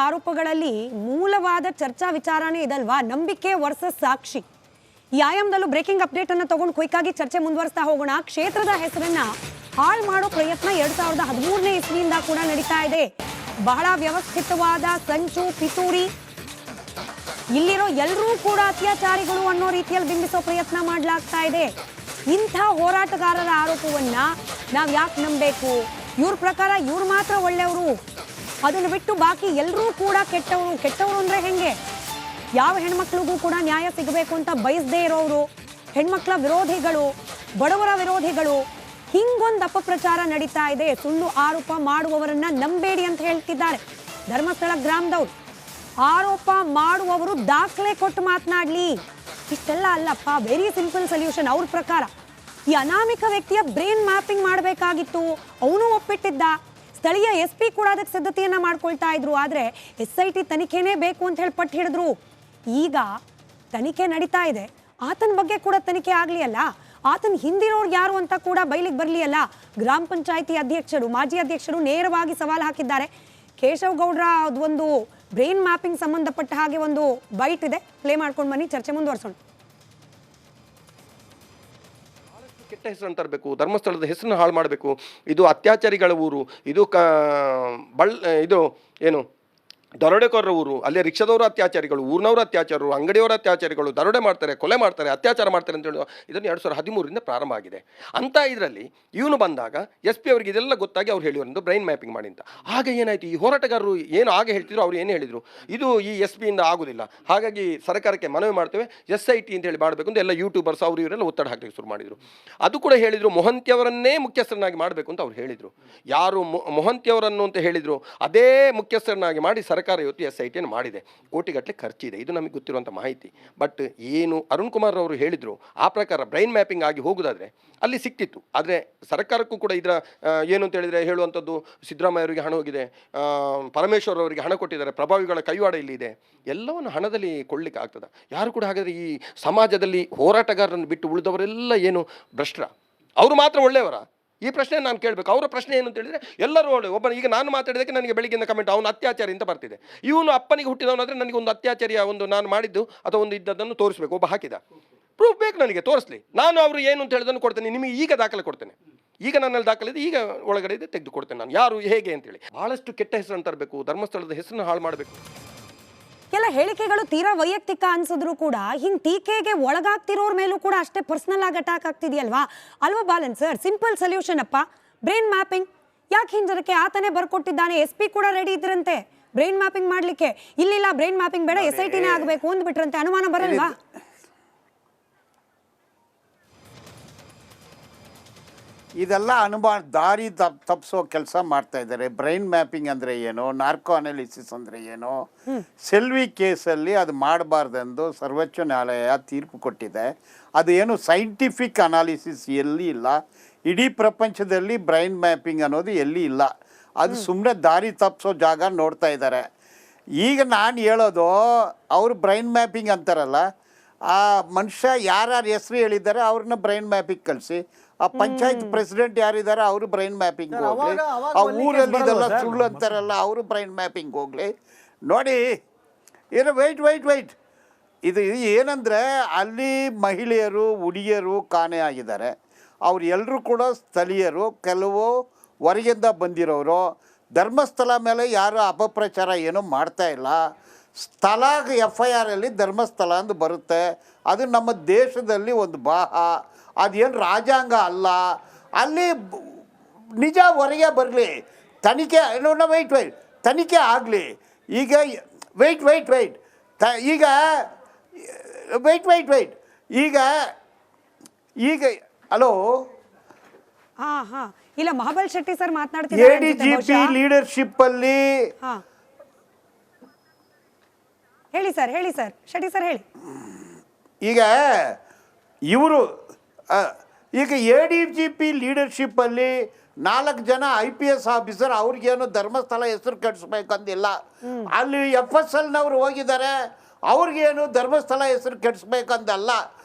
ಆರೋಪಗಳಲ್ಲಿ ಮೂಲವಾದ ಚರ್ಚಾ ವಿಚಾರನೇ ಇದಲ್ವಾ, ನಂಬಿಕೆ ವರ್ಸಸ್ ಸಾಕ್ಷಿ. ಈ ಆಯಾಮದಲ್ಲೂ breaking update ಅನ್ನು ತಗೊಂಡು ಕ್ವಿಕ್ ಆಗಿ ಚರ್ಚೆ ಮುಂದುವರಿಸ್ತಾ ಹೋಗೋಣ. ಕ್ಷೇತ್ರದ ಹೆಸರನ್ನ ಹಾಳು ಮಾಡೋ ಪ್ರಯತ್ನ 2013ನೇ ಇಸ್ವಿಯಿಂದ ಕೂಡ ನಡೀತಾ ಇದೆ. ಬಹಳ ವ್ಯವಸ್ಥಿತವಾದ ಸಂಚು ಪಿತೂರಿ, ಇಲ್ಲಿರೋ ಎಲ್ಲರೂ ಕೂಡ ಅತ್ಯಾಚಾರಿಗಳು ಅನ್ನೋ ರೀತಿಯಲ್ಲಿ ಬಿಂಬಿಸೋ ಪ್ರಯತ್ನ ಮಾಡಲಾಗ್ತಾ ಇದೆ. ಇಂಥ ಹೋರಾಟಗಾರರ ಆರೋಪವನ್ನ ನಾವು ಯಾಕೆ ನಂಬಬೇಕು? ಇವ್ರ ಪ್ರಕಾರ ಇವ್ರು ಮಾತ್ರ ಒಳ್ಳೆಯವರು, ಅದನ್ನು ಬಿಟ್ಟು ಬಾಕಿ ಎಲ್ಲರೂ ಕೂಡ ಕೆಟ್ಟವರು. ಕೆಟ್ಟವರು ಅಂದ್ರೆ ಹೆಂಗೆ? ಯಾವ ಹೆಣ್ಮಕ್ಳಿಗೂ ಕೂಡ ನ್ಯಾಯ ಸಿಗಬೇಕು ಅಂತ ಬಯಸದೇ ಇರೋರು, ಹೆಣ್ಮಕ್ಳ ವಿರೋಧಿಗಳು, ಬಡವರ ವಿರೋಧಿಗಳು, ಹಿಂಗೊಂದು ಅಪಪ್ರಚಾರ ನಡೀತಾ ಇದೆ. ಸುಳ್ಳು ಆರೋಪ ಮಾಡುವವರನ್ನ ನಂಬೇಡಿ ಅಂತ ಹೇಳ್ತಿದ್ದಾರೆ ಧರ್ಮಸ್ಥಳ ಗ್ರಾಮದವ್ರು. ಆರೋಪ ಮಾಡುವವರು ದಾಖಲೆ ಕೊಟ್ಟು ಮಾತನಾಡ್ಲಿ, ಇಷ್ಟೆಲ್ಲ ಅಲ್ಲಪ್ಪ. ವೆರಿ ಸಿಂಪಲ್ ಸೊಲ್ಯೂಷನ್ ಅವ್ರ ಪ್ರಕಾರ. ಈ ಅನಾಮಿಕ ವ್ಯಕ್ತಿಯ ಬ್ರೈನ್ ಮ್ಯಾಪಿಂಗ್ ಮಾಡಬೇಕಾಗಿತ್ತು, ಅವನು ಒಪ್ಪಿಟ್ಟಿದ್ದ. ಸ್ಥಳೀಯ SP ಕೂಡ ಅದಕ್ಕೆ ಸಿದ್ಧತೆಯನ್ನ ಮಾಡ್ಕೊಳ್ತಾ ಇದ್ರು. ಆದ್ರೆ SIT ತನಿಖೆನೇ ಬೇಕು ಅಂತ ಹೇಳಿ ಪಟ್ಟು ಹಿಡಿದ್ರು. ಈಗ ತನಿಖೆ ನಡೀತಾ ಇದೆ, ಆತನ ಬಗ್ಗೆ ಕೂಡ ತನಿಖೆ ಆಗ್ಲಿ ಅಲ್ಲ, ಆತನ ಹಿಂದಿರೋರು ಯಾರು ಅಂತ ಕೂಡ ಬಯಲಿಗೆ ಬರಲಿ ಅಲ್ಲ. ಗ್ರಾಮ ಪಂಚಾಯತಿ ಅಧ್ಯಕ್ಷರು, ಮಾಜಿ ಅಧ್ಯಕ್ಷರು ನೇರವಾಗಿ ಸವಾಲು ಹಾಕಿದ್ದಾರೆ. ಕೇಶವ್ ಗೌಡ್ರ ಅದೊಂದು ಬ್ರೈನ್ ಮ್ಯಾಪಿಂಗ್ ಸಂಬಂಧಪಟ್ಟ ಹಾಗೆ ಒಂದು ಬೈಟ್ ಇದೆ, ಪ್ಲೇ ಮಾಡ್ಕೊಂಡು ಬನ್ನಿ, ಚರ್ಚೆ ಮುಂದುವರ್ಸೋಣ. ಕೆಟ್ಟ ಹೆಸರನ್ನು ತರಬೇಕು, ಧರ್ಮಸ್ಥಳದ ಹೆಸರನ್ನು ಹಾಳು ಮಾಡಬೇಕು, ಇದು ಅತ್ಯಾಚಾರಿಗಳ ಊರು, ಇದು ಇದು ಏನು ದರೋಡೆಕೋರರ ಊರು, ಅಲ್ಲೇ ರಿಕ್ಷಾದವರು ಅತ್ಯಾಚಾರಿಗಳು, ಊರಿನವರು ಅತ್ಯಾಚಾರರು, ಅಂಗಡಿಯವರ ಅತ್ಯಾಚಾರಿಗಳು, ದರೋಡೆ ಮಾಡ್ತಾರೆ, ಕೊಲೆ ಮಾಡ್ತಾರೆ, ಅತ್ಯಾಚಾರ ಮಾಡ್ತಾರೆ ಅಂತ ಹೇಳಿ ಇದನ್ನು 2013ರಿಂದ ಪ್ರಾರಂಭ ಆಗಿದೆ. ಅಂತ ಇದರಲ್ಲಿ ಇವನು ಬಂದಾಗ SP ಅವರಿಗೆ ಇದೆಲ್ಲ ಗೊತ್ತಾಗಿ ಅವ್ರು ಹೇಳಿದ್ರು ಬ್ರೈನ್ ಮ್ಯಾಪಿಂಗ್ ಮಾಡಿ ಅಂತ. ಆಗ ಏನಾಯಿತು, ಈ ಹೋರಾಟಗಾರರು ಏನು ಆಗ ಹೇಳ್ತಿದ್ರು, ಅವ್ರು ಏನು ಹೇಳಿದರು, ಇದು ಈ SP ಇಂದ ಆಗೋದಿಲ್ಲ, ಹಾಗಾಗಿ ಸರ್ಕಾರಕ್ಕೆ ಮನವಿ ಮಾಡ್ತೇವೆ, SIT ಅಂತ ಹೇಳಿ ಮಾಡಬೇಕು ಅಂತ ಎಲ್ಲ ಯೂಟ್ಯೂಬರ್ಸ್ ಅವರು ಇವರೆಲ್ಲ ಒತ್ತಡ ಹಾಕಲಿಕ್ಕೆ ಶುರು ಮಾಡಿದರು. ಅದು ಕೂಡ ಹೇಳಿದರು, ಮೊಹಂತಿಯವರನ್ನೇ ಮುಖ್ಯಸ್ಥರನ್ನಾಗಿ ಮಾಡಬೇಕು ಅಂತ ಅವ್ರು ಹೇಳಿದರು. ಯಾರು ಮೊಹಂತಿಯವರನ್ನು ಅಂತ ಹೇಳಿದರು ಅದೇ ಮುಖ್ಯಸ್ಥರನ್ನಾಗಿ ಮಾಡಿ ಸರ್ಕಾರ ಇವತ್ತು SIT ಅನ್ನು ಮಾಡಿದೆ. ಕೋಟಿಗಟ್ಟಲೆ ಖರ್ಚಿದೆ, ಇದು ನಮಗೆ ಗೊತ್ತಿರುವಂಥ ಮಾಹಿತಿ. ಬಟ್ ಏನು ಅರುಣ್ ಕುಮಾರ್ ಅವರು ಹೇಳಿದರು ಆ ಪ್ರಕಾರ ಬ್ರೈನ್ ಮ್ಯಾಪಿಂಗ್ ಆಗಿ ಹೋಗೋದಾದರೆ ಅಲ್ಲಿ ಸಿಕ್ತಿತ್ತು. ಆದರೆ ಸರ್ಕಾರಕ್ಕೂ ಕೂಡ ಇದರ ಏನು ಅಂತ ಹೇಳಿದರೆ ಹೇಳುವಂಥದ್ದು, ಸಿದ್ದರಾಮಯ್ಯ ಅವರಿಗೆ ಹಣ ಹೋಗಿದೆ, ಪರಮೇಶ್ವರ್ ಅವರಿಗೆ ಹಣ ಕೊಟ್ಟಿದ್ದಾರೆ, ಪ್ರಭಾವಿಗಳ ಕೈವಾಡ ಇಲ್ಲಿದೆ, ಎಲ್ಲವನ್ನು ಹಣದಲ್ಲಿ ಕೊಳ್ಳಿಕ್ಕೆ ಆಗ್ತದೆ. ಯಾರು ಕೂಡ ಹಾಗಾದರೆ ಈ ಸಮಾಜದಲ್ಲಿ ಹೋರಾಟಗಾರರನ್ನು ಬಿಟ್ಟು ಉಳಿದವರೆಲ್ಲ ಏನು ಭ್ರಷ್ಟರ, ಅವರು ಮಾತ್ರ ಒಳ್ಳೆಯವರ? ಈ ಪ್ರಶ್ನೆ ನಾನು ಕೇಳಬೇಕು. ಅವರ ಪ್ರಶ್ನೆ ಏನು ಅಂತ ಹೇಳಿದರೆ ಎಲ್ಲರೂ ಒಳ್ಳೆ. ಒಬ್ಬ ಈಗ ನಾನು ಮಾತಾಡಿದಕ್ಕೆ ನನಗೆ ಬೆಳಿಗ್ಗೆಯಿಂದ ಕಮೆಂಟ್, ಅವನು ಅತ್ಯಾಚಾರಿ ಅಂತ ಬರ್ತಿದೆ. ಇವನು ಅಪ್ಪನಿಗೆ ಹುಟ್ಟಿದವನಾದರೆ ನನಗೆ ಒಂದು ಅತ್ಯಾಚಾರಿಯ ಒಂದು ನಾನು ಮಾಡಿದ್ದು ಅಥವಾ ಒಂದು ಇದ್ದದ್ದನ್ನು ತೋರಿಸ್ಬೇಕು. ಒಬ್ಬ ಹಾಕಿದ ಪ್ರೂಫ್ ಬೇಕು ನನಗೆ, ತೋರಿಸ್ಲಿ. ನಾನು ಅವರು ಏನು ಅಂತ ಹೇಳಿದನ್ನು ಕೊಡ್ತೇನೆ, ನಿಮಗೆ ಈಗ ದಾಖಲೆ ಕೊಡ್ತೇನೆ. ಈಗ ನನ್ನಲ್ಲಿ ದಾಖಲೆ ಇದೆ, ಈಗ ಒಳಗಡೆ ಇದೆ, ತೆಗೆದು ಕೊಡ್ತೇನೆ ನಾನು, ಯಾರು ಹೇಗೆ ಅಂತೇಳಿ. ಭಾಳಷ್ಟು ಕೆಟ್ಟ ಹೆಸರನ್ನು ತರಬೇಕು, ಧರ್ಮಸ್ಥಳದ ಹೆಸರನ್ನು ಹಾಳು ಮಾಡಬೇಕು. ಎಲ್ಲ ಹೇಳಿಕೆಗಳು ತೀರಾ ವೈಯಕ್ತಿಕ ಅನ್ಸಿದ್ರು ಕೂಡ ಹಿಂಗ್ ಟೀಕೆಗೆ ಒಳಗಾಗ್ತಿರೋರ್ ಮೇಲೂ ಕೂಡ ಅಷ್ಟೇ ಪರ್ಸನಲ್ ಆಗಿ ಅಟ್ಯಾಕ್ ಆಗ್ತಿದೆಯಲ್ವಾ ಅಲ್ವಾ ಬಾಲನ್ ಸರ್? ಸಿಂಪಲ್ ಸೊಲ್ಯೂಷನ್ ಅಪ್ಪ, ಬ್ರೈನ್ ಮ್ಯಾಪಿಂಗ್. ಯಾಕೆ ಹಿಂಜರಕ್ಕೆ? ಆತನೇ ಬರ್ಕೊಟ್ಟಿದ್ದಾನೆ, SP ಕೂಡ ರೆಡಿ ಇದ್ರಂತೆ ಬ್ರೈನ್ ಮ್ಯಾಪಿಂಗ್ ಮಾಡ್ಲಿಕ್ಕೆ. ಇಲ್ಲಿಲ್ಲ ಬ್ರೈನ್ ಮ್ಯಾಪಿಂಗ್ ಬೇಡ, SITನೇ ಆಗಬೇಕು ಅಂದ್ಬಿಟ್ರಂತೆ. ಅನುಮಾನ ಬರಲ್ವಾ? ಇದೆಲ್ಲ ದಾರಿ ತಪ್ಪಿಸೋ ಕೆಲಸ ಮಾಡ್ತಾ ಇದ್ದಾರೆ. ಬ್ರೈನ್ ಮ್ಯಾಪಿಂಗ್ ಅಂದರೆ ಏನು, ನಾರ್ಕೋ ಅನಾಲಿಸಿಸ್ ಅಂದರೆ ಏನು, ಸೆಲ್ವಿ ಕೇಸಲ್ಲಿ ಅದು ಮಾಡಬಾರ್ದೆಂದು ಸರ್ವೋಚ್ಚ ನ್ಯಾಯಾಲಯ ತೀರ್ಪು ಕೊಟ್ಟಿದೆ. ಅದು ಏನು ಸೈಂಟಿಫಿಕ್ ಅನಾಲಿಸಿಸ್ ಎಲ್ಲಿ ಇಲ್ಲ, ಇಡೀ ಪ್ರಪಂಚದಲ್ಲಿ ಬ್ರೈನ್ ಮ್ಯಾಪಿಂಗ್ ಅನ್ನೋದು ಎಲ್ಲಿ ಇಲ್ಲ. ಅದು ಸುಮ್ಮನೆ ದಾರಿ ತಪ್ಪಿಸೋ ಜಾಗ ನೋಡ್ತಾ ಇದ್ದಾರೆ. ಈಗ ನಾನು ಹೇಳೋದು, ಅವರು ಬ್ರೈನ್ ಮ್ಯಾಪಿಂಗ್ ಅಂತಾರಲ್ಲ, ಆ ಮನುಷ್ಯ ಯಾರ್ಯಾರು ಹೆಸರು ಹೇಳಿದ್ದಾರೆ ಅವ್ರನ್ನ ಬ್ರೈನ್ ಮ್ಯಾಪಿಂಗ್ ಕಳಿಸಿ. ಆ ಪಂಚಾಯತ್ ಪ್ರೆಸಿಡೆಂಟ್ ಯಾರಿದ್ದಾರೆ ಅವರು ಬ್ರೈನ್ ಮ್ಯಾಪಿಂಗ್ ಹೋಗಲಿ, ಆ ಊರಲ್ಲಿ ಇದೆಲ್ಲ ಸುಳ್ಳು ಅಂತಾರಲ್ಲ ಅವರು ಬ್ರೈನ್ ಮ್ಯಾಪಿಂಗ್ ಹೋಗಲಿ. ನೋಡಿ ಏನು ವೈಟ್ ಇದು ಏನಂದರೆ, ಅಲ್ಲಿ ಮಹಿಳೆಯರು ಹುಡುಗಿಯರು ಕಾಣೆ ಆಗಿದ್ದಾರೆ. ಅವ್ರು ಎಲ್ಲರೂ ಕೂಡ ಸ್ಥಳೀಯರು, ಕೆಲವು ಹೊರಗಿಂದ ಬಂದಿರೋರು. ಧರ್ಮಸ್ಥಳ ಮೇಲೆ ಯಾರು ಅಪಪ್ರಚಾರ ಏನೂ ಮಾಡ್ತಾ ಇಲ್ಲ. ಸ್ಥಳ FIR ಅಲ್ಲಿ ಧರ್ಮಸ್ಥಳ ಅಂತ ಬರುತ್ತೆ, ಅದು ನಮ್ಮ ದೇಶದಲ್ಲಿ ಒಂದು ಅದೇನು ರಾಜ್ಯಾಂಗ ಅಲ್ಲ. ಅಲ್ಲಿ ನಿಜ ಹೊರಗೆ ಬರಲಿ, ತನಿಖೆ ವೈಟ್ ತನಿಖೆ ಆಗಲಿ. ಈಗ ವೈಟ್ ಈಗ ವೈಟ್ ಈಗ ಹಲೋ ಇಲ್ಲ ಮಹಾಬಲ್ ಶೆಟ್ಟಿ ಸರ್ ಮಾತನಾಡ್ತಿದ್ದಾರೆ. ADGP ಲೀಡರ್ಶಿಪ್ ಅಲ್ಲಿ ಹೇಳಿ ಸರ್ ಶೆಟ್ಟಿ ಸರ್ ಹೇಳಿ. ಈಗ ಇವರು ಈಗ ADGP ಲೀಡರ್ಶಿಪ್ಪಲ್ಲಿ 4 ಜನ IPS ಆಫೀಸರ್, ಅವ್ರಿಗೇನು ಧರ್ಮಸ್ಥಳ ಹೆಸರು ಕೆಡಿಸ್ಬೇಕಂದಿಲ್ಲ. ಅಲ್ಲಿ FSLನವ್ರು ಹೋಗಿದ್ದಾರೆ, ಅವ್ರಿಗೇನು ಧರ್ಮಸ್ಥಳ ಹೆಸರು ಕೆಡಿಸ್ಬೇಕಂದಲ್ಲ.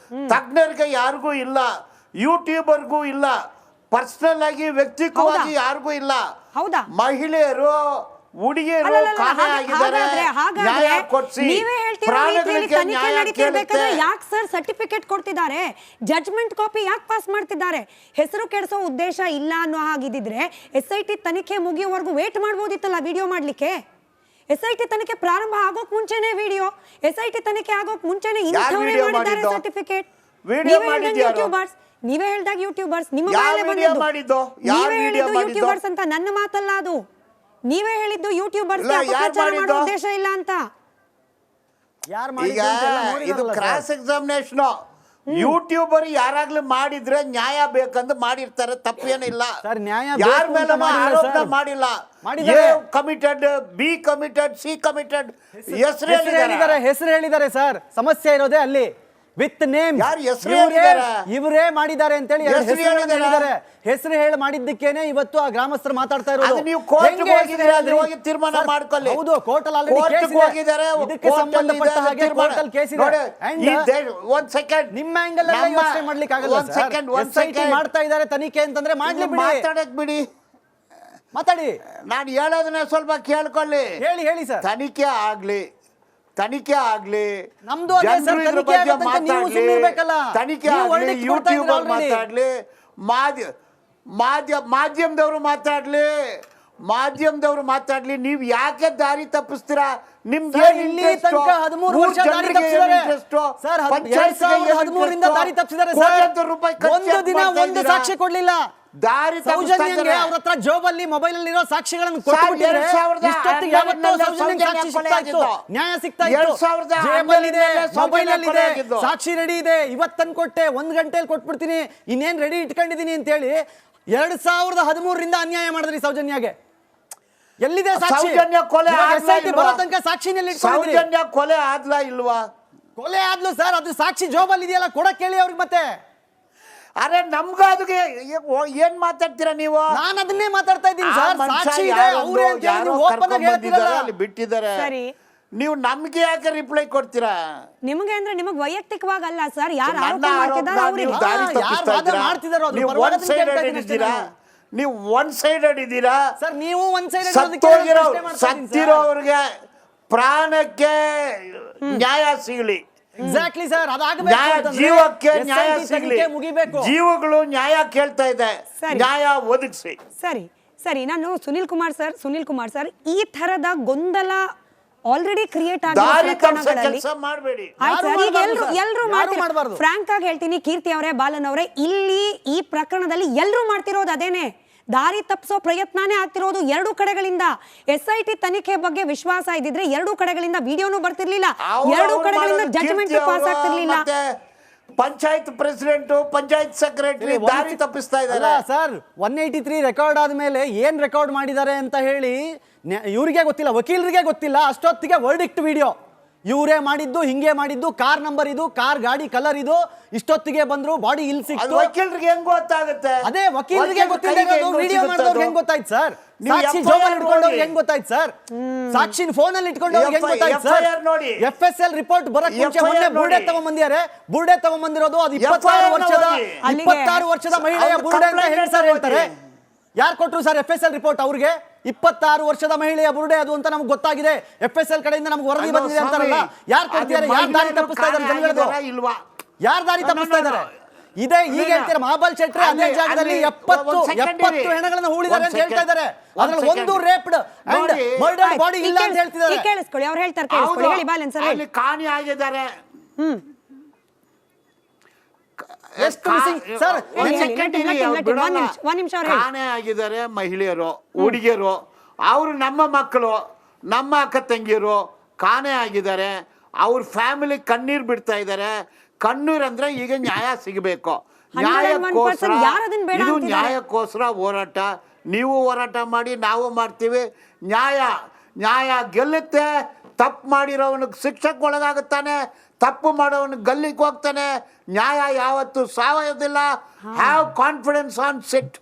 ತಜ್ಞರಿಗೆ ಯಾರಿಗೂ ಇಲ್ಲ, ಯೂಟ್ಯೂಬರ್ಗೂ ಇಲ್ಲ, ಪರ್ಸನಲ್ ಆಗಿ ವ್ಯಕ್ತಿತ್ವವಾಗಿ ಯಾರಿಗೂ ಇಲ್ಲ. ಮಹಿಳೆಯರು ಹುಡುಗಿಯರು ಅಲ್ಲಲ್ಲ, ಕಾಣೆ ಆಗಿದ್ದಾರೆ, ನ್ಯಾಯ ಕೊಡ್ಸಿ, ನೀವೇ ಹೇಳ್ತೀರಾ ಪ್ರಾಣಿಗಳಿಗೆ ತನಿಖೆ ನ್ಯಾಯ ನಡೀತಿರ್ಬೇಕಾದ್ರೆ ಕೇಳುತ್ತೆ. ಯಾಕೆ ಸರ್ ಸರ್ಟಿಫಿಕೇಟ್ ಕೊಡ್ತಿದ್ದಾರೆ, ಜಡ್ಜ್ಮೆಂಟ್ ಕಾಪಿ ಯಾಕೆ ಪಾಸ್ ಮಾಡ್ತಿದ್ದಾರೆ? ಹೆಸರು ಕೆಡಿಸೋ ಉದ್ದೇಶ ಇಲ್ಲ ಅನ್ನೋ ಹಾಗಿದ್ರೆ SIT ತನಿಖೆ ಮುಗಿಯೋವರೆಗೂ ವೇಟ್ ಮಾಡ್ಬೋದಿತ್ತಲ್ಲ ವಿಡಿಯೋ ಮಾಡ್ಲಿಕ್ಕೆ. SIT ತನಿಖೆ ಪ್ರಾರಂಭ ಆಗೋಕ್ ಮುಂಚೆನೆ ವಿಡಿಯೋ, SIT ತನಿಖೆ ಆಗೋಕ್ ಮುಂಚೆನೆ ಇಂಥವರೇ ಮಾಡಿದ್ದಾರೆ ಸರ್ಟಿಫಿಕೇಟ್. ನೀವೇ ಹೇಳ್ದಾಗ ಯೂಟ್ಯೂಬರ್ಸ್ ನಿಮ್ಮ ಬಾಯಲ್ಲೇ ಬಂದಿದ್ದು. ನೀವೇ ಹೇಳಿದ್ದು ಯೂಟ್ಯೂಬರ್ಸ್ ಅಂತ, ನನ್ನ ಮಾತಲ್ಲ ಅದು. ನೀವೇ ಹೇಳಿದ್ದು ಯೂಟ್ಯೂಬರ್ಸ್ ಅಪಪ್ರಚಾರ ಮಾಡೋ ಉದ್ದೇಶ ಇಲ್ಲ ಅಂತ. ಈಗ ಇದು ಕ್ರಾಸ್ ಎಕ್ಸಾಮಿನೇಷನ್. ಯೂಟ್ಯೂಬರ್ ಯಾರಾಗ್ಲೂ ಮಾಡಿದ್ರೆ ನ್ಯಾಯ ಬೇಕಂದು ಮಾಡಿರ್ತಾರೆ, ತಪ್ಪೇನಿಲ್ಲ. ಯಾರ ಮೇಲೆ ಆರೋಪ ಮಾಡಿಲ್ಲ. A committed, B committed, C committed, ಹೆಸರು ಹೇಳಿದ್ದಾರೆ ಸರ್. ಸಮಸ್ಯೆ ಇರೋದೇ ಅಲ್ಲಿ. ವಿತ್ ನೇಮ್ ಇವರೇ ಮಾಡಿದ್ದಾರೆ ಅಂತ ಹೇಳಿ ಹೆಸರು ಹೇಳಿ ಮಾಡಿದ್ದಕ್ಕೇನೆ ಇವತ್ತು ಆ ಗ್ರಾಮಸ್ಥರು ಮಾತಾಡ್ತಾ ಇರೋದು. ನೀವು ಕೋರ್ಟ್ಗೆ ಹೋಗಿ ತೀರ್ಮಾನ ಮಾಡ್ಕೊಳ್ಳಿ. ಹೌದು, ಕೋರ್ಟ್ ಅಲ್ಲಿ ಆಲ್ರೆಡಿ ಕೇಸ್ ಇದೆ. ಇದಕ್ಕೆ ಸಂಬಂಧಪಟ್ಟ ಹಾಗೆ ಕೋರ್ಟ್ ಅಲ್ಲಿ ಕೇಸ್ ಇದೆ. ಒಂದ್ ಸೆಕೆಂಡ್, ನಿಮ್ಮ ಆಂಗಲ್ ಅಲ್ಲಿ ಯೋಚನೆ ಮಾಡ್ಲಿಕ್ಕೆ ಆಗಲ್ಲ. SIT ಮಾಡ್ತಾ ಇದ್ದಾರೆ ತನಿಖೆ ಅಂತಂದ್ರೆ ಮಾಡ್ಲಿ ಬಿಡಿ, ಮಾತಾಡಕ್ ಬಿಡಿ, ಮಾತಾಡಿ. ನಾನು ಹೇಳೋದನ್ನ ಸ್ವಲ್ಪ ಕೇಳ್ಕೊಳ್ಳಿ. ಹೇಳಿ ಸರ್. ತನಿಖೆ ಆಗ್ಲಿ ನಮ್ದು ಅದೇ ಸರ್, ತನಿಖೆ ಆಗತ್ತಂತ ನೀವು ಸುಮ್ಮನೆ ಇರ್ಬೇಕಲ್ಲ. ತನಿಖೆ ಆಗ್ಲಿ, ಯೂಟ್ಯೂಬರ್ ಮಾತಾಡ್ಲಿ, ಮಾಧ್ಯಮದವರು ಮಾತಾಡ್ಲಿ, ನೀವು ಯಾಕೆ ದಾರಿ ತಪ್ಪಿಸ್ತೀರಾ? ನಿಮ್ಗೆ ಇಲ್ಲಿ ತನಕ 13 ವರ್ಷ ದಾರಿ ತಪ್ಪಿಸಿದ್ದಾರೆ ಸರ್. 2013 ದಾರಿ ತಪ್ಪಿಸಿದ್ದಾರೆ ಸರ್. ಒಂದು ದಿನ ಒಂದು ಸಾಕ್ಷಿ ಕೊಡ್ಲಿಲ್ಲ. ದಾರಿ ಸೌಜನ್ಯಂಗೆ ಅವ್ರ ಹತ್ರ ಜೋಬಲ್ಲಿ ಮೊಬೈಲ್ ಅಲ್ಲಿರೋ ಸಾಕ್ಷಿಗಳನ್ನು ಕೊಟ್ಟುಬಿಟ್ಟಿದ್ರೆ ಇಷ್ಟೊತ್ತಿಗೆ ಯಾವತ್ತೋ ಸೌಜನ್ಯಂಗೆ ಸಾಕ್ಷಿ ಸಿಗ್ತಾ ಇತ್ತು, ನ್ಯಾಯ ಸಿಗ್ತಾ ಇತ್ತು. ಜೇಬಲ್ಲಿದೆ, ಮೊಬೈಲ್ ಅಲ್ಲಿ ಇದೆ, ಸಾಕ್ಷಿ ರೆಡಿ ಇದೆ. ಇವತ್ತು ತಂದು ಕೊಟ್ಟೆ, 1 ಗಂಟೆಯಲ್ಲಿ ಕೊಟ್ಬಿಡ್ತೀನಿ, ಇನ್ನೇನ್ ರೆಡಿ ಇಟ್ಕೊಂಡಿದೀನಿ ಅಂತ ಹೇಳಿ 2013 ಅನ್ಯಾಯ ಮಾಡಿದ್ರಿ ಸೌಜನ್ಯಗೆ. ಎಲ್ಲಿದೆ ಸಾಕ್ಷಿ? SIT ಬರೋ ತನಕ ಸಾಕ್ಷಿನಲ್ಲಿ ಸೌಜನ್ಯ ಕೊಲೆ ಆದ್ಲಾ ಇಲ್ವಾ? ಕೊಲೆ ಆದ್ಲು ಸರ್. ಅದು ಸಾಕ್ಷಿ ಜೋಬಲ್ಲಿ ಇದೆಯಲ್ಲ, ಕೊಡಕ್ ಹೇಳಿ ಅವ್ರಿಗೆ. ಮತ್ತೆ ಅರೆ ನಮ್ಗ ಅದಕ್ಕೆ ಏನ್ ಮಾತಾಡ್ತೀರಾ ನೀವು? ನಾನು ಅದನ್ನೇ ಮಾತಾಡ್ತಾ ಇದ್ದೀನಿ ಸರ್. ಸಾಕ್ಷಿ ಇದೆ, ಅವರೇ ಅಂತ ಹೇಳಿ ನೀವು ಓಪನ್ ಆಗಿ ಹೇಳ್ತಿರಲ್ಲ. ಅಲ್ಲಿ ಬಿಟ್ಟಿದ್ದಾರೆ. ಸರಿ, ನೀವು ನಮ್ಗೆ ಯಾಕೆ ರಿಪ್ಲೈ ಕೊಡ್ತೀರಾ? ನಿಮಗೆ ಅಂದ್ರೆ ನಿಮಗೆ ವೈಯಕ್ತಿಕವಾಗಲ್ಲ ಸರ್, ಯಾರು ಆರೋಪ ಮಾಡ್ತಿದ್ದಾರೆ ಅವರಿಗೆ. ನೀವು ಒನ್ ಸೈಡೆಡ್ ಇದ್ದೀರಾ ಸರ್. ನೀವು ಒನ್ ಸೈಡೆಡ್ ಸತ್ತಿರೋರಿಗೆ ಪ್ರಾಣಕ್ಕೆ ನ್ಯಾಯ ಸಿಗಲಿ. ಎಕ್ಸಾಕ್ಟ್ಲಿ ಸರ್, ಅದಾಗಬೇಕು. ಜೀವಕ್ಕೆ ನ್ಯಾಯ ಸಿಗಲಿ, ಮುಗಿಬೇಕು. ಜೀವಗಳು ನ್ಯಾಯ ಕೇಳ್ತಾ ಇದೆ, ನ್ಯಾಯ ಒದಗಿಸಿ. ಸರಿ, ನಾನು ಸುನಿಲ್ ಕುಮಾರ್ ಸರ್, ಈ ತರದ ಗೊಂದಲ ಆಲ್ರೆಡಿ ಕ್ರಿಯೇಟ್ ಆಗಿದೆ. ಫ್ರಾಂಕ್ ಆಗಿ ಹೇಳ್ತೀನಿ, ಕೀರ್ತಿ ಅವರೇ, ಬಾಲನ್ ಅವರೇ, ಇಲ್ಲಿ ಈ ಪ್ರಕರಣದಲ್ಲಿ ಎಲ್ಲರೂ ಮಾಡ್ತಿರೋದು ಅದೇನೆ. ದಾರಿ ತಪ್ಪಿಸೋ ಪ್ರಯತ್ನನೇ ಆಗ್ತಿರೋದು ಎರಡೂ ಕಡೆಗಳಿಂದ. SIT ತನಿಖೆ ಬಗ್ಗೆ ವಿಶ್ವಾಸ ಇದ್ದಿದ್ರೆ ಎರಡೂ ಕಡೆಗಳಿಂದ ವಿಡಿಯೋನು ಬರ್ತಿರ್ಲಿಲ್ಲ, ಎರಡೂ ಕಡೆಗಳಿಂದ ಜಡ್ಜ್ಮೆಂಟ್ ಪಾಸ್ ಆಗ್ತಿರ್ಲಿಲ್ಲ. ಪಂಚಾಯತ್ ಪ್ರೆಸಿಡೆಂಟ್, ಪಂಚಾಯತ್ ಸೆಕ್ರೆಟರಿ ದಾರಿ ತಪ್ಪಿಸ್ತಾ ಇದ್ದಾರೆ ಸರ್. 183 ರೆಕಾರ್ಡ್ ಆದ್ಮೇಲೆ ಏನ್ ರೆಕಾರ್ಡ್ ಮಾಡಿದ್ದಾರೆ ಅಂತ ಹೇಳಿ ಇವ್ರಿಗೆ ಗೊತ್ತಿಲ್ಲ, ವಕೀಲರಿಗೆ ಗೊತ್ತಿಲ್ಲ. ಅಷ್ಟೊತ್ತಿಗೆ ವರ್ಡಿಕ್ಟ್ ವಿಡಿಯೋ ಇವರೇ ಮಾಡಿದ್ದು, ಹಿಂಗೆ ಮಾಡಿದ್ದು, ಕಾರ್ ನಂಬರ್ ಇದು, ಕಾರ್ ಗಾಡಿ ಕಲರ್ ಇದು, ಇಷ್ಟೊತ್ತಿಗೆ ಬಂದ್ರು, ಬಾಡಿ ಇಲ್ಲಿ ಸಿಕ್ತು. ವಕೀಲರಿಗೆ ಹೆಂಗ್ ಗೊತ್ತಾಗುತ್ತೆ? ಅದೇ ವಕೀಲರಿಗೆ ಗೊತ್ತಿಲ್ಲ, ವಿಡಿಯೋ ಮಾಡಿದವ್ರಿಗೆ ಹೆಂಗ್ ಗೊತ್ತಾಯ್ತು ಸರ್? ಸಾಕ್ಷಿ ಜೋಬಲ್ಲಿ ಇಟ್ಕೊಂಡವ್ರಿಗೆ ಹೆಂಗ್ ಗೊತ್ತಾಯ್ತು ಸರ್? ಸಾಕ್ಷಿನ ಫೋನ್ ಅಲ್ಲಿ ಇಟ್ಕೊಂಡವ್ರಿಗೆ ಹೆಂಗ್ ಗೊತ್ತಾಯ್ತು ಸರ್? FSL ರಿಪೋರ್ಟ್ ಬರಕ್ ಮುಂಚೆ ಮೊನ್ನೆ ಬುರ್ಡೆ ತಗೊಂಡ್ಬಂದಿದ್ದಾರೆ. ಬುರ್ಡೆ ತಗೊಂಡ್ಬಂದಿರೋದು ಅದು 26 ವರ್ಷದ ಮಹಿಳೆಯ ಬುರ್ಡೆ ಅಂತ ಹೇಳಿ ಸರ್ ಹೇಳ್ತಾರೆ. ಯಾರು ಕೊಟ್ರು ಸರ್ FSL ರಿಪೋರ್ಟ್? ಅವ್ರಿಗೆ 26 ವರ್ಷದ ಮಹಿಳೆಯ ಬುರುಡೆ ಅದು ಅಂತ ನಮ್ಗೆ ಗೊತ್ತಾಗಿದೆ. FSL ಕಡೆಯಿಂದ ನಮ್ಗೆ ವರದಿ ಬಂದಿದೆ ಅಂತಾರಲ್ಲ. ಯಾರು ಕೊಡ್ತಿದ್ದಾರೆ? ಯಾರು ದಾರಿ ತಪ್ಪಿಸ್ತಾ ಇದ್ದಾರೆ ಜನಗಳದು? ಯಾರು ದಾರಿ ತಪ್ಪಿಸ್ತಾ ಇದ್ದಾರೆ? ಇದೇ ಈಗ ಹೇಳ್ತಾರೆ ಮಹಾಬಲ್ ಶೆಟ್ಟಿ ಅದೇ ಜಾಗದಲ್ಲಿ 70 ಹೆಣಗಳನ್ನ ಹೂಳಿದ್ದಾರೆ ಅಂತ ಹೇಳ್ತಾ ಇದ್ದಾರೆ. ಅದ್ರಲ್ಲಿ ಒಂದು ರೇಪ್ಡ್ ಅಂಡ್ ಮರ್ಡರ್ ಬಾಡಿ ಇಲ್ಲ ಅಂತ ಹೇಳ್ತಿದ್ದಾರೆ. ಕೇಳಿಸ್ಕೊಳ್ಳಿ, ಅವ್ರು ಹೇಳ್ತಾರೆ, ಕೇಳಿಸ್ಕೊಳ್ಳಿ. ಹೇಳಿ ಬಾಲನ್ ಸರ್. ಅಲ್ಲಿ ಕಾಣೆ ಆಗಿದ್ದಾರೆ. ಕಾಣೆ ಆಗಿದ್ದಾರೆ ಮಹಿಳೆಯರು, ಹುಡುಗಿಯರು. ಅವರು ನಮ್ಮ ಮಕ್ಕಳು, ನಮ್ಮ ಅಕ್ಕ ತಂಗಿಯರು ಕಾಣೆ ಆಗಿದ್ದಾರೆ. ಅವ್ರ ಫ್ಯಾಮಿಲಿ ಕಣ್ಣೀರ್ ಬಿಡ್ತಾ ಇದ್ದಾರೆ. ಕಣ್ಣೀರ್ ಅಂದ್ರೆ ಈಗ ನ್ಯಾಯ ಸಿಗಬೇಕು. ಇದು ನ್ಯಾಯಕ್ಕೋಸ್ಕರ ಹೋರಾಟ. ನೀವು ಹೋರಾಟ ಮಾಡಿ, ನಾವು ಮಾಡ್ತೀವಿ. ನ್ಯಾಯ ಗೆಲ್ಲುತ್ತೆ. ತಪ್ಪು ಮಾಡಿರೋವನಿಗೆ ಶಿಕ್ಷೆಗೆ ಒಳಗಾಗುತ್ತಾನೆ, ತಪ್ಪು ಮಾಡೋನು ಗಲ್ಲಿಗೆ ಹೋಗ್ತಾನೆ. ನ್ಯಾಯ ಯಾವತ್ತು ಸಾಯೋದಿಲ್ಲ. Have confidence on SIT.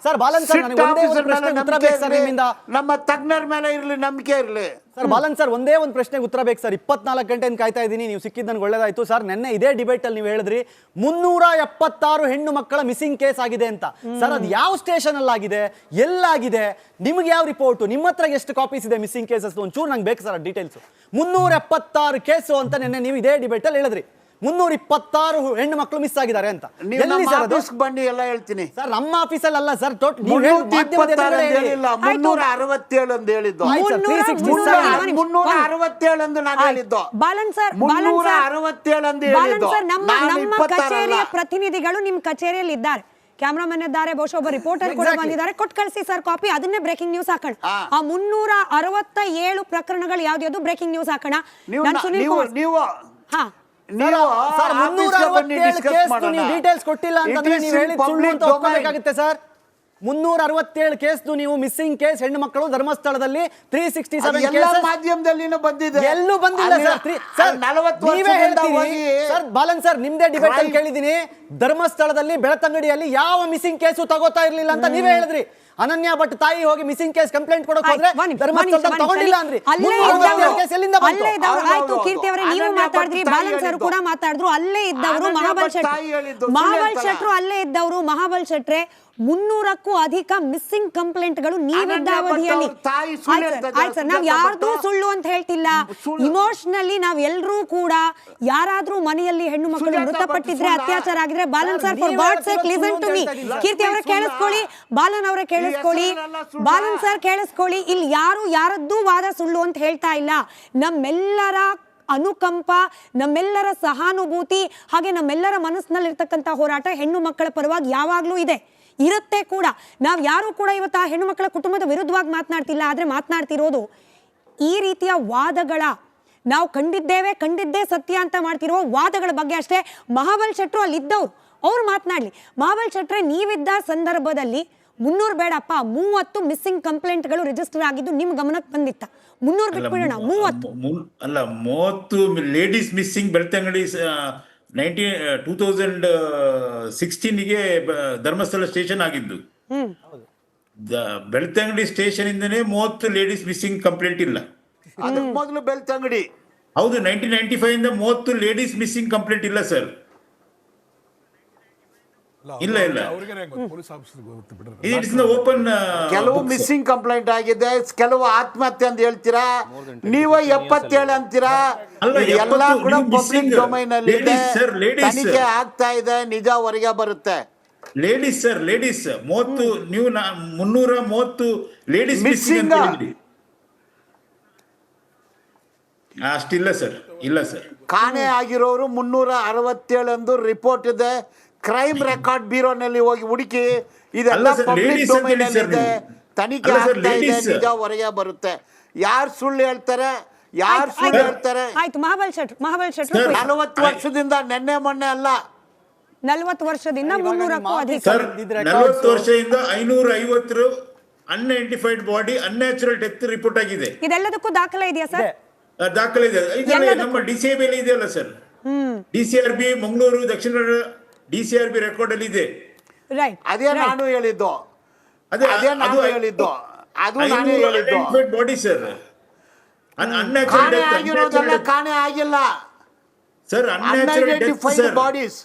Sir Balan sir ನನಗೆ ಒಂದೇ ಒಂದು ಪ್ರಶ್ನೆಗೆ ಉತ್ತರ ಬೇಕು ಸರ್ ನಿಮ್ಮಿಂದ. ನಮ್ಮ ತಜ್ಞರ ಮೇಲೆ ಇರಲಿ ನಂಬಿಕೆ ಇರಲಿ. ಸರ್ ಬಾಲನ್ ಸರ್ ಒಂದೇ ಒಂದು ಪ್ರಶ್ನೆಗೆ ಉತ್ತರ ಬೇಕು ಸರ್. 24 ಗಂಟೆಯಿಂದ ಕಾಯ್ತಾ ಇದ್ದೀನಿ, ನೀವು ಸಿಕ್ಕಿದ್ದು ನನಗೆ ಒಳ್ಳೇದಾಯ್ತು ಸರ್. ನೆನ್ನೆ ಇದೇ ಡಿಬೇಟ್ ಅಲ್ಲಿ ನೀವು ಹೇಳಿದ್ರಿ 376 ಹೆಣ್ಣು ಮಕ್ಕಳ ಮಿಸ್ಸಿಂಗ್ ಕೇಸ್ ಆಗಿದೆ ಅಂತ. ಸರ್ ಅದು ಯಾವ ಸ್ಟೇಷನ್ ಅಲ್ಲಿ ಆಗಿದೆ, ಎಲ್ಲಾಗಿದೆ, ನಿಮ್ಗೆ ಯಾವ ರಿಪೋರ್ಟ್, ನಿಮ್ಮ ಹತ್ರ ಎಷ್ಟು ಕಾಪೀಸ್ ಇದೆ ಮಿಸ್ಸಿಂಗ್ ಕೇಸಸ್ ಒಂಚೂರು ನಂಗೆ ಬೇಕು ಸರ್ ಡೀಟೇಲ್ಸ್. 376 ಕೇಸು ಅಂತ ನೆನ್ನೆ ನೀವು ಇದೇ ಡಿಬೇಟ್ ಅಲ್ಲಿ ಹೇಳಿದ್ರಿ. 326 ಹೆಣ್ಣು ಮಕ್ಕಳು ಮಿಸ್ ಆಗಿದ್ದಾರೆ ಅಂತ. ಎಲ್ಲಿ ಸರ್ ಅದು? ಬನ್ನಿ ಎಲ್ಲ ಹೇಳ್ತೀನಿ ಸರ್. ನಮ್ಮ ಆಫೀಸಲ್ಲಿ ಅಲ್ಲ ಸರ್, 367 ಅಂತ ಹೇಳಿದ್ದು. 367 ಅಂತ ನಾನು ಹೇಳಿದ್ದು. ಬಾಲನ್ ಸರ್ 367 ಅಂತ ಹೇಳಿದ್ದು. ನಮ್ಮ ಕಚೇರಿಯ ಪ್ರತಿನಿಧಿಗಳು ನಿಮ್ಮ ಕಚೇರಿಯಲ್ಲಿ ಇದ್ದಾರೆ, ಕ್ಯಾಮ್ರಾಮನ್ ಇದ್ದಾರೆ, ಬಹುಶಃ ಒಬ್ಬ ರಿಪೋರ್ಟರ್ ಕೂಡ ಬಂದಿದ್ದಾರೆ. ಕೊಟ್ಟು ಕಳಿಸಿ ಸರ್ ಕಾಪಿ, ಅದನ್ನೇ ಬ್ರೇಕಿಂಗ್ ನ್ಯೂಸ್ ಹಾಕೋಣ. ಆ 367 ಪ್ರಕರಣಗಳು ಯಾವ್ದು ಬ್ರೇಕಿಂಗ್ ನ್ಯೂಸ್ ಹಾಕೋಣ. ನಾನು ಸುನಿಲ್ ಕುಮಾರ್ ಹಾ ಸರ್ 367 ಕೇಸ್ ನೀವು ಡೀಟೇಲ್ಸ್ ಕೊಟ್ಟಿಲ್ಲ ಅಂತಂದ್ರೆ ನೀವು ಹೇಳಿದ ಸುಳ್ಳು ಅಂತ ಒಪ್ಕೋಬೇಕಾಗುತ್ತೆ ಸರ್. 367 ಕೇಸ್ ನೀವು ಮಿಸ್ಸಿಂಗ್ ಕೇಸ್ ಹೆಣ್ಣು ಮಕ್ಕಳು ಧರ್ಮಸ್ಥಳದಲ್ಲಿ 367 ಕೇಸ್ ಮಾಧ್ಯಮದಲ್ಲಿ ಬಂದಿದೆ. ಎಲ್ಲೂ ಬಂದಿಲ್ಲ ಸರ್. 40 ನೀವೇ ಹೇಳ್ತೀರಿ ಸರ್. ಬಾಲನ್ ಸರ್ ನಿಮ್ದೇ ಡಿಬೇಟ್ ಅಲ್ಲಿ ಕೇಳಿದೀನಿ, ಧರ್ಮಸ್ಥಳದಲ್ಲಿ ಬೆಳತಂಗಡಿಯಲ್ಲಿ ಯಾವ ಮಿಸ್ಸಿಂಗ್ ಕೇಸು ತಗೋತಾ ಇರ್ಲಿಲ್ಲ ಅಂತ ನೀವೇ ಹೇಳಿದ್ರಿ. ಅನನ್ಯ ಭಟ್ ತಾಯಿ ಹೋಗಿ ಮಿಸ್ಸಿಂಗ್ ಕೇಸ್ ಕಂಪ್ಲೇಂಟ್ ಕೊಡೋಕೆ ಹೋದ್ರೆ ಧರ್ಮಸ್ಥಳದಲ್ಲಿ ತಗೊಂಡಿಲ್ಲ ಅಂದ್ರಿ. ಆಯ್ತು ಕೀರ್ತಿ ಅವರೇ, ನೀವು ಮಾತಾಡಿದ್ರಿ, ಬಾಲನ್ ಸರ್ ಕೂಡ ಮಾತಾಡಿದ್ರು. ಅಲ್ಲೇ ಇದ್ದವರು ಮಹಾಬಲ್ ಶೆಟ್ರು ಅಲ್ಲೇ ಇದ್ದವರು ಮಹಾಬಲ್ ಶೆಟ್ರೆ 300ಕ್ಕೂ ಅಧಿಕ ಮಿಸ್ಸಿಂಗ್ ಕಂಪ್ಲೇಂಟ್ಗಳು ನೀವಿದ್ದ ಅವಧಿಯಲ್ಲಿ. ಆಯ್ತು ಸರ್, ನಾವ್ ಯಾರ್ದು ಸುಳ್ಳು ಅಂತ ಹೇಳ್ತಿಲ್ಲ. ಇಮೋಷನಲಿ ನಾವ್ ಎಲ್ರೂ ಕೂಡ ಯಾರಾದ್ರೂ ಮನೆಯಲ್ಲಿ ಹೆಣ್ಣು ಮಕ್ಕಳು ಮೃತಪಟ್ಟಿದ್ರೆ, ಅತ್ಯಾಚಾರ ಆಗಿದ್ರೆ, Balan sir for God sake listen to me. Keerthi ಅವರೇ ಕೇಳಿಸ್ಕೊಳ್ಳಿ, ಬಾಲನ್ ಅವರೇ ಕೇಳಿಸ್ಕೊಳ್ಳಿ, ಬಾಲನ್ ಸರ್ ಕೇಳಿಸ್ಕೊಳ್ಳಿ. ಇಲ್ಲಿ ಯಾರು ಯಾರದ್ದೂ ವಾದ ಸುಳ್ಳು ಅಂತ ಹೇಳ್ತಾ ಇಲ್ಲ. ನಮ್ಮೆಲ್ಲರ ಅನುಕಂಪ, ನಮ್ಮೆಲ್ಲರ ಸಹಾನುಭೂತಿ, ಹಾಗೆ ನಮ್ಮೆಲ್ಲರ ಮನಸ್ಸಿನಲ್ಲಿರ್ತಕ್ಕಂಥ ಹೋರಾಟ ಹೆಣ್ಣು ಮಕ್ಕಳ ಪರವಾಗಿ ಯಾವಾಗ್ಲೂ ಇದೆ, ಇರುತ್ತೆ ಕೂಡ. ನಾವು ಯಾರು ಕೂಡ ಇವತ್ತು ಆ ಹೆಣ್ಣು ಮಕ್ಕಳ ಕುಟುಂಬದ ವಿರುದ್ಧವಾಗಿ ಮಾತನಾಡ್ತಿಲ್ಲ. ಆದರೆ ಮಾತನಾಡ್ತಿರೋದು ಈ ರೀತಿಯ ವಾದಗಳ, ನಾವು ಕಂಡಿದ್ದೇ ಸತ್ಯ ಅಂತ ಮಾಡ್ತಿರೋ ವಾದಗಳ ಬಗ್ಗೆ ಅಷ್ಟೇ. ಮಹಾಬಲ್ ಶೆಟ್ರು ಅಲ್ಲಿದ್ದವ್ರು, ಅವ್ರು ಮಾತನಾಡಲಿ. ಮಹಾಬಲ್ ಶೆಟ್ರೆ, ನೀವಿದ್ದ ಸಂದರ್ಭದಲ್ಲಿ 300 ಬೇಡಪ್ಪ 30 ಮಿಸ್ಸಿಂಗ್ ಕಂಪ್ಲೇಂಟ್ಗಳು ರಿಜಿಸ್ಟರ್ ಆಗಿದ್ದು ನಿಮ್ಮ ಗಮನಕ್ಕೆ ಬಂದಿತ್ತ? 300 ಬಿಟ್ಬಿಡೋಣ, 30 ಅಲ್ಲ 30 ಲೇಡೀಸ್ ಮಿಸ್ಸಿಂಗ್ ಬೆಳ್ತಂಗಡಿ 2016ಗೆ ಧರ್ಮಸ್ಥಳ ಸ್ಟೇಷನ್ ಆಗಿದ್ದು. ಬೆಳ್ತಂಗಡಿ ಸ್ಟೇಷನ್ ಇಂದನೇ 30 ಲೇಡೀಸ್ ಮಿಸ್ಸಿಂಗ್ ಕಂಪ್ಲೇಂಟ್ ಇಲ್ಲ. ಅದಕ್ಕೆ ಮೊದಲು ಬೆಳ್ತಂಗಡಿ. ಹೌದು, 1995 ಇಂದ 30 ಲೇಡೀಸ್ ಮಿಸ್ಸಿಂಗ್ ಕಂಪ್ಲೇಂಟ್ ಇಲ್ಲ ಸರ್. ಇಲ್ಲ ಓಪನ್. ಕೆಲವು ಮಿಸ್ಸಿಂಗ್ ಕಂಪ್ಲೇಂಟ್ ಆಗಿದೆ, ಕೆಲವು ಆತ್ಮಹತ್ಯೆ ಅಂತ ಹೇಳ್ತೀರಾ ನೀವು. 77 ಅಂತೀರಾ. ಎಲ್ಲ ಕೂಡ ಪಬ್ಲಿಕ್ ಡೊಮೈನ್ ಅಲ್ಲಿ ಇದೆ, ತನಿಖೆ ಆಗ್ತಾ ಇದೆ, ನಿಜ ಹೊರಗೆ ಬರುತ್ತೆ. ಲೇಡೀಸ್ ಸರ್, ಲೇಡೀಸ್ 30, ನೀವು 330 ಲೇಡೀಸ್ ಮಿಸ್ಸಿಂಗ್ ಅಷ್ಟಿಲ್ಲ ಸರ್. ಇಲ್ಲ ಸರ್, ಕಾಣೆ ಆಗಿರೋರು 367 ಎಂದು ರಿಪೋರ್ಟ್ ಇದೆ. ಕ್ರೈಮ್ ರೆಕಾರ್ಡ್ ಬ್ಯೂರೋನಲ್ಲಿ ಹೋಗಿ ಹುಡುಕಿ, ಇದೆಲ್ಲ ಪಬ್ಲಿಕ್ ಡೊಮೈನ್ ಅಲ್ಲಿ ಇದೆ, ತನಿಖೆ ಆಗ್ತಾ ಇದೆ, ನಿಜ ಹೊರಗೆ ಬರುತ್ತೆ. ಯಾರು ಸುಳ್ಳು ಹೇಳ್ತಾರೆ, ಯಾರು ಸುಳ್ಳು ಹೇಳ್ತಾರೆ. ಆಯ್ತು ಮಹಾಬಲ್ ಶೆಟ್ರು 40 ವರ್ಷದಿಂದ ನೆನ್ನೆ ಮೊನ್ನೆ ಅಲ್ಲ, 40 ವರ್ಷದಿಂದ 300ಕ್ಕೂ ಅಧಿಕ. 40 ವರ್ಷದಿಂದ 550 unidentified body unnatural death report ಆಗಿದೆ. ಇದೆಲ್ಲದಕ್ಕೂ ದಾಖಲೆ ಇದೆಯಾ ಸರ್? ದಾಖಲೆ ಇದೆ. ನಮ್ಮ DCIB ಇದೆಯಲ್ಲ sir, DCRB Mangaluru Dakshina Kannada DCRB record ಅಲ್ಲಿ ಇದೆ. ಅದೇ ನಾನು ಹೇಳಿದ್ದು, ಅದೇ ನಾನು ಹೇಳಿದ್ದು, ಅದು ನಾನು ಹೇಳಿದ್ದು. ಬಾಡಿ ಸರ್, ಕಾಣೆ ಆಗಿರೋದೆಲ್ಲ ಕಾಣೆ ಆಗಿಲ್ಲ ಸರ್, ಅನ್ಐಡೆಂಟಿಫೈಡ್ ಬಾಡೀಸ್.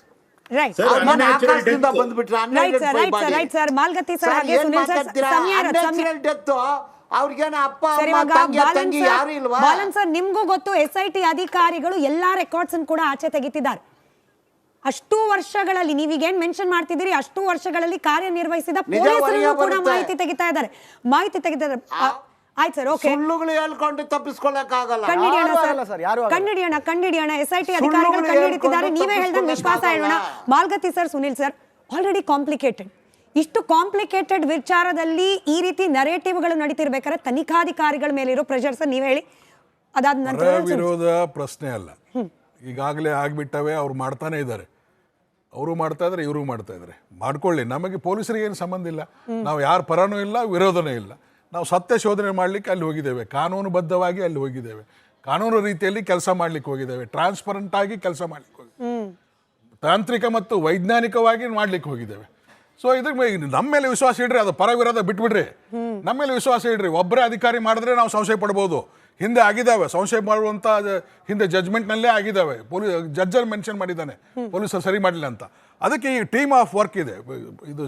ಆಕಾಶದಿಂದ ಬಂದ್ಬಿಟ್ರೆ unidentified body. Right sir, Malagatti sir ಹಾಗೆ ಸುನಿಲ್ ಸರ್ ಅನ್ಯಾಚುರಲ್ ಡೆತ್. ಅವ್ರಿಗೇನ ಅಪ್ಪ ಅಮ್ಮ ತಂಗಿ ಯಾರು ಇಲ್ವಾ? ಬಾಲನ್ ಸರ್, ನಿಮ್ಗೂ ಗೊತ್ತು SIT ಅಧಿಕಾರಿಗಳು ಎಲ್ಲಾ ರೆಕಾರ್ಡ್ಸ್ ಕೂಡ ಆಚೆ ತೆಗಿತಿದ್ದಾರೆ. ಅಷ್ಟು ವರ್ಷಗಳಲ್ಲಿ ನೀವೀಗೇನ್ ಮೆನ್ಷನ್ ಮಾಡ್ತಿದ್ದೀರಿ, ಅಷ್ಟು ವರ್ಷಗಳಲ್ಲಿ ಕಾರ್ಯನಿರ್ವಹಿಸಿದ ಪೊಲೀಸರು ಕೂಡ ಮಾಹಿತಿ ತೆಗಿತಾ ಇದ್ದಾರೆ. ಆಯ್ತು ಸರ್, ಓಕೆ. ಸುಳ್ಳುಗಳು ಹೇಳ್ಕೊಂಡು ತಪ್ಪಿಸ್ಕೊಳ್ಳಕ್ಕಾಗಲ್ಲ. ಕಂಡಿಡಿಯೋಣ. SIT ಅಧಿಕಾರಿಗಳು ಕಂಡುಹಿಡಿತಿದ್ದಾರೆ. ನೀವೇ ಹೇಳ್ದಂಗೆ ವಿಶ್ವಾಸ ಹೇಳೋಣ. Malagatti sir, Sunil sir, already complicated. ಇಷ್ಟು ಕಾಂಪ್ಲಿಕೇಟೆಡ್ ವಿಚಾರದಲ್ಲಿ ಈ ರೀತಿ ನರೇಟಿವ್ಗಳು ನಡೀತಿರ್ಬೇಕಾದ್ರೆ ತನಿಖಾಧಿಕಾರಿಗಳ ಮೇಲೆ ಇರೋ ಪ್ರೆಷರ್ ಸರ್ ನೀವ್ ಹೇಳಿ. ಅದಾದ ನಂತರ ವಿರೋಧ ಪ್ರಶ್ನೆ ಅಲ್ಲ, ಈಗಾಗಲೇ ಆಗ್ಬಿಟ್ಟವೆ. ಅವ್ರು ಮಾಡ್ತಾನೆ ಇದ್ದಾರೆ, ಅವರು ಮಾಡ್ತಾ ಇದ್ದಾರೆ, ಇವರು ಮಾಡ್ತಾ ಇದ್ದಾರೆ. ಮಾಡ್ಕೊಳ್ಳಿ, ನಮಗೆ ಪೊಲೀಸರಿಗೆ ಏನು ಸಂಬಂಧ ಇಲ್ಲ. ನಾವು ಯಾರ ಪರನೂ ಇಲ್ಲ, ವಿರೋಧನೂ ಇಲ್ಲ. ನಾವು ಸತ್ಯ ಶೋಧನೆ ಮಾಡಲಿಕ್ಕೆ ಅಲ್ಲಿ ಹೋಗಿದ್ದೇವೆ, ಕಾನೂನುಬದ್ಧವಾಗಿ ಅಲ್ಲಿ ಹೋಗಿದ್ದೇವೆ. ಕಾನೂನು ರೀತಿಯಲ್ಲಿ ಕೆಲಸ ಮಾಡ್ಲಿಕ್ಕೆ ಹೋಗಿದ್ದೇವೆ, ಟ್ರಾನ್ಸ್ಪರೆಂಟ್ ಆಗಿ ಕೆಲಸ ಮಾಡ್ಲಿಕ್ಕೆ ಹೋಗಿದ್ದೇವೆ, ತಾಂತ್ರಿಕ ಮತ್ತು ವೈಜ್ಞಾನಿಕವಾಗಿ ಮಾಡ್ಲಿಕ್ಕೆ ಹೋಗಿದ್ದೇವೆ. ಸೊ ಇದ್ರ ನಮ್ಮ ಮೇಲೆ ವಿಶ್ವಾಸ ಇಡ್ರಿ, ಅದು ಪರ ವಿರೋಧ ಬಿಟ್ಬಿಡ್ರಿ, ನಮ್ಮ ಮೇಲೆ ವಿಶ್ವಾಸ ಇಡ್ರಿ. ಒಬ್ಬರೇ ಅಧಿಕಾರಿ ಮಾಡಿದ್ರೆ ನಾವು ಸಂಶಯ ಪಡ್ಬೋದು, ಹಿಂದೆ ಆಗಿದ್ದಾವೆ ಸಂಶಯ ಮಾಡುವಂಥ, ಹಿಂದೆ ಜಡ್ಜ್ಮೆಂಟ್ನಲ್ಲೇ ಆಗಿದ್ದಾವೆ, ಜಡ್ಜಲ್ಲಿ ಮೆನ್ಷನ್ ಮಾಡಿದ್ದಾನೆ ಪೊಲೀಸರು ಸರಿ ಮಾಡಲಿಲ್ಲ ಅಂತ. ಅದಕ್ಕೆ ಈ ಟೀಮ್ ಆಫ್ ವರ್ಕ್ ಇದೆ, ಇದು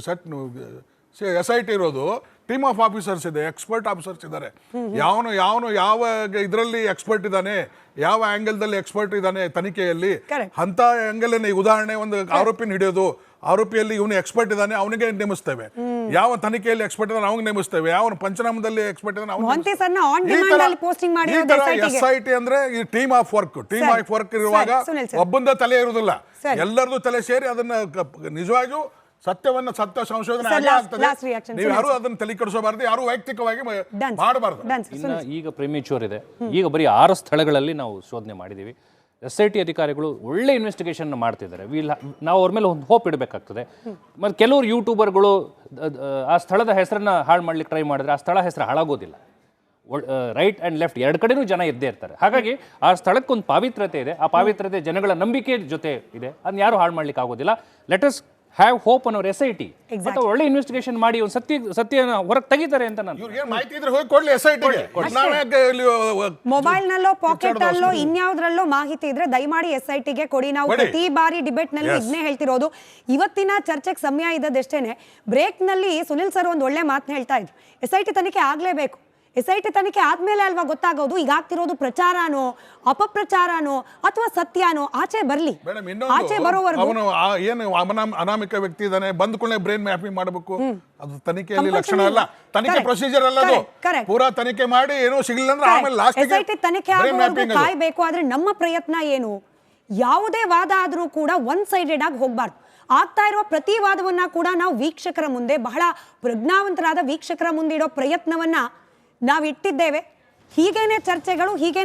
SIT ಇರೋದು ಟೀಮ್ ಆಫ್ ಆಫೀಸರ್ಸ್ ಇದೆ, ಎಕ್ಸ್ಪರ್ಟ್ ಆಫೀಸರ್ಸ್ ಇದ್ದಾರೆ. ಯಾವನು ಯಾವ ಇದರಲ್ಲಿ ಎಕ್ಸ್ಪರ್ಟ್ ಇದ್ದಾನೆ, ಯಾವ ಆಂಗಲ್ದಲ್ಲಿ ಎಕ್ಸ್ಪರ್ಟ್ ಇದ್ದಾನೆ ತನಿಖೆಯಲ್ಲಿ, ಅಂತ ಆಂಗಲ್. ಉದಾಹರಣೆ, ಒಂದು ಆರೋಪಿನ ಹಿಡಿಯೋದು, ಆರೋಪಿಯಲ್ಲಿ ಇವನು ಎಕ್ಸ್ಪರ್ಟ್ ಇದ್ದಾನೆ ಅವನಿಗೆ ನೇಮಿಸ್ತೇವೆ, ಯಾವ ತನಿಖೆಯಲ್ಲಿ ಎಕ್ಸ್ಪರ್ಟ್ ಇದ್ದಾನೆ ಅವನಿಗೆ ನೇಮಿಸ್ತೇವೆ, ಯಾವ ಪಂಚನಾಮದಲ್ಲಿ ಎಕ್ಸ್ಪರ್ಟ್ ಇದ್ದಾನೆ SIT ಅಂದ್ರೆ ಈ team of work. Team of work ಇರುವಾಗ ಒಬ್ಬಂದ ತಲೆ ಇರುವುದಿಲ್ಲ, ಎಲ್ಲರದು ತಲೆ ಸೇರಿ ಅದನ್ನ ನಿಜವಾಗಿಯೂ ಸತ್ಯ ಸಂಶೋಧನೆ ಆಗ್ತದೆ. ನೀವು ಯಾರು ಅದನ್ನ ತಲೆ ಕೆಡಿಸಬಾರ್ದು, ಯಾರು ವೈಯಕ್ತಿಕವಾಗಿ ಮಾಡಬಾರ್ದು. ಈಗ ಪ್ರಿಮೇಚೂರ್ ಇದೆ, ಈಗ ಬರೀ 6 ಸ್ಥಳಗಳಲ್ಲಿ ನಾವು ಶೋಧನೆ ಮಾಡಿದ್ದೀವಿ. SIT ಅಧಿಕಾರಿಗಳು ಒಳ್ಳೆ ಇನ್ವೆಸ್ಟಿಗೇಷನ್ ಮಾಡ್ತಿದ್ದಾರೆ. ನಾವು ಅವ್ರ ಮೇಲೆ ಒಂದು ಹೋಪ್ ಇಡಬೇಕಾಗ್ತದೆ. ಮತ್ತು ಕೆಲವರು ಯೂಟ್ಯೂಬರ್ಗಳು ಆ ಸ್ಥಳದ ಹೆಸರನ್ನ ಹಾಳು ಮಾಡ್ಲಿಕ್ಕೆ ಟ್ರೈ ಮಾಡಿದ್ರೆ ಆ ಸ್ಥಳ ಹೆಸರು ಹಾಳಾಗೋದಿಲ್ಲ. ರೈಟ್ ಆ್ಯಂಡ್ ಲೆಫ್ಟ್ ಎರಡು ಕಡೆನೂ ಜನ ಇದ್ದೇ ಇರ್ತಾರೆ. ಹಾಗಾಗಿ ಆ ಸ್ಥಳಕ್ಕೊಂದು ಪಾವಿತ್ರತೆ ಇದೆ, ಆ ಪಾವಿತ್ರತೆ ಜನಗಳ ನಂಬಿಕೆ ಜೊತೆ ಇದೆ, ಅದನ್ನ ಯಾರು ಹಾಳು ಮಾಡ್ಲಿಕ್ಕೆ ಆಗೋದಿಲ್ಲ. ಲೆಟ್ ಅಸ್ ಹ್ಯಾವ್ ಹೋಪ್ ಅನ್ನೋ SIT ಮತ್ತೆ ಒಳ್ಳೆ ಇನ್ವೆಸ್ಟಿಗೇಷನ್ ಮಾಡಿ ಒಂದು ಸತ್ಯನ ಹೊರಗೆ ತೆಗಿತಾರೆ ಅಂತ ನಾನು. ಮೊಬೈಲ್ ನಲ್ಲೋ ಪಾಕೆಟ್ ಅಲ್ಲೋ ಇನ್ಯಾವುದ್ರಲ್ಲೋ ಮಾಹಿತಿ ಇದ್ರೆ ದಯಮಾಡಿ SITಗೆ ಕೊಡಿ. ನಾವು ಪ್ರತಿ ಬಾರಿ ಡಿಬೇಟ್ ನಲ್ಲಿ ಇದನ್ನೇ ಹೇಳ್ತಿರೋದು. ಇವತ್ತಿನ ಚರ್ಚೆಗೆ ಸಮಯ ಇದ್ದದಷ್ಟೇನೆ. ಬ್ರೇಕ್ ನಲ್ಲಿ ಸುನಿಲ್ ಸರ್ ಒಂದು ಒಳ್ಳೆ ಮಾತನ್ನ ಹೇಳ್ತಾ ಇದ್ರು, SIT ತನಿಖೆ ಆಗ್ಲೇಬೇಕು. SIT ತನಿಖೆ ಆದ್ಮೇಲೆ ಅಲ್ವಾ ಗೊತ್ತಾಗೋದು ಈಗ ಆಗ್ತಿರೋದು ಪ್ರಚಾರನೋ ಅಪಪ್ರಚಾರನೋ ಅಥವಾ ಸತ್ಯನೋ. ಆಚೆ ಬರ್ಲಿ, ಆಚೆ ಬರೋವರೆಗೂ ಅವನು ಏನು ಅನಾಮಿಕ ವ್ಯಕ್ತಿ ಇದ್ದಾನೆ ಬಂದ್ಕೊಳ್ಳೆ ಬ್ರೈನ್ ಮ್ಯಾಪಿಂಗ್ ಮಾಡಬೇಕು. ಅದು ತನಿಖೆಯಲ್ಲಿ ಲಕ್ಷಣ ಅಲ್ಲ, ತನಿಖೆ ಪ್ರೊಸೀಜರ್ ಅಲ್ಲ, ಅದು ಪೂರಾ ತನಿಖೆ ಮಾಡಿ ಏನೋ ಸಿಗಲಿಲ್ಲ ಅಂದ್ರೆ ಆಮೇಲೆ ಲಾಸ್ಟ್ SIT ತನಿಖೆ ಆಗೋವರೆಗೂ ಕಾಯ್ಬೇಕು. ಆದ್ರೆ ನಮ್ಮ ಪ್ರಯತ್ನ ಏನು, ಯಾವುದೇ ವಾದ ಆದ್ರೂ ಕೂಡ ಒನ್ ಸೈಡೆಡ್ ಆಗಿ ಹೋಗ್ಬಾರ್ದು. ಆಗ್ತಾ ಇರುವ ಪ್ರತಿ ವಾದವನ್ನ ಕೂಡ ನಾವು ವೀಕ್ಷಕರ ಮುಂದೆ, ಬಹಳ ಪ್ರಜ್ಞಾವಂತರಾದ ವೀಕ್ಷಕರ ಮುಂದೆ ಇಡೋ ಪ್ರಯತ್ನವನ್ನ ನಾವಿಟ್ಟಿದ್ದೇವೆ. ಹೀಗೇನೆ ಚರ್ಚೆಗಳು, ಹೀಗೆ